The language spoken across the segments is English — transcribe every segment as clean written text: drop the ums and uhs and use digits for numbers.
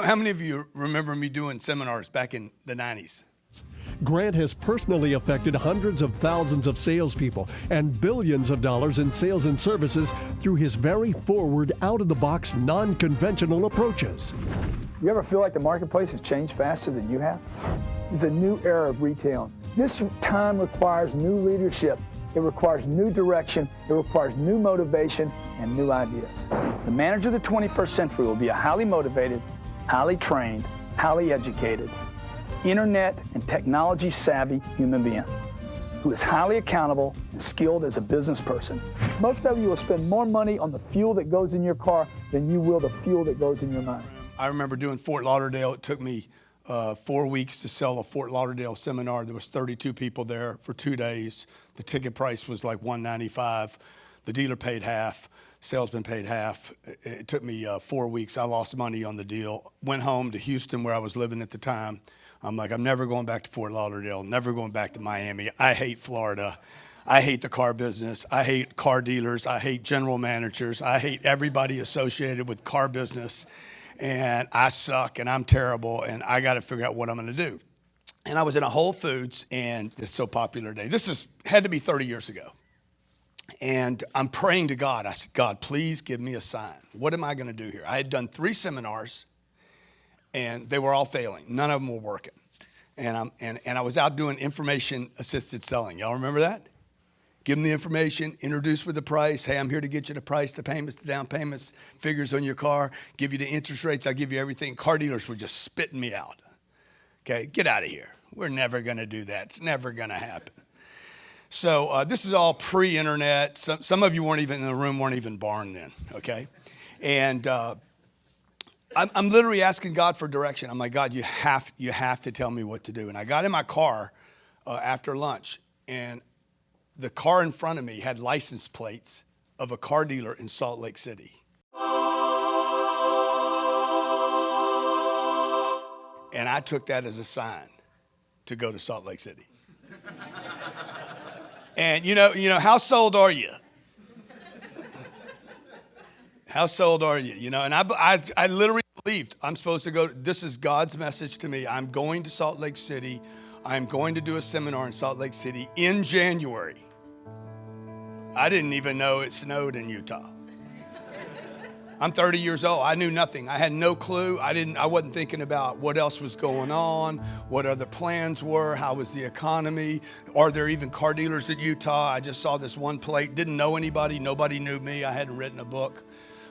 How many of you remember me doing seminars back in the 90s? Grant has personally affected hundreds of thousands of salespeople and billions of dollars in sales and services through his very forward, out-of-the-box, non-conventional approaches. You ever feel like the marketplace has changed faster than you have? It's a new era of retail. This time requires new leadership. It requires new direction. It requires new motivation and new ideas. The manager of the 21st century will be a highly motivated, highly trained, highly educated, internet and technology savvy human being who is highly accountable and skilled as a business person. Most of you will spend more money on the fuel that goes in your car than you will the fuel that goes in your mind. I remember doing Fort Lauderdale. It took me 4 weeks to sell a Fort Lauderdale seminar. There was 32 people there for 2 days. The ticket price was like $195. The dealer paid half. Salesman paid half. It took me 4 weeks. I lost money on the deal. Went home to Houston where I was living at the time. I'm like, I'm never going back to Fort Lauderdale, never going back to Miami. I hate Florida. I hate the car business. I hate car dealers. I hate general managers. I hate everybody associated with car business. And I suck and I'm terrible and I got to figure out what I'm going to do. And I was in a Whole Foods and it's so popular today. Had to be 30 years ago. And I'm praying to God. I said, God, please give me a sign. What am I going to do here? I had done 3 seminars and they were all failing. None of them were working. And I was out doing information assisted selling. Y'all remember that? Give them the information, introduce with the price. Hey, I'm here to get you the price, the payments, the down payments, figures on your car, give you the interest rates, I'll give you everything. Car dealers were just spitting me out. Okay, get out of here. We're never gonna do that. It's never gonna happen. So this is all pre-internet. Some of you weren't even in the room, weren't even born then, okay? And I'm literally asking God for direction. I'm like, God, you have to tell me what to do. And I got in my car after lunch, and the car in front of me had license plates of a car dealer in Salt Lake City. And I took that as a sign to go to Salt Lake City. And you know, how sold are you? How sold are you? You know, and I literally believed I'm supposed to go. This is God's message to me. I'm going to Salt Lake City. I'm going to do a seminar in Salt Lake City in January. I didn't even know it snowed in Utah. I'm 30 years old. I knew nothing. I had no clue. I wasn't thinking about what else was going on, what other plans were, how was the economy, are there even car dealers in Utah? I just saw this one plate, didn't know anybody, nobody knew me, I hadn't written a book.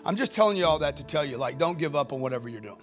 I'm just telling you all that to tell you, like, don't give up on whatever you're doing.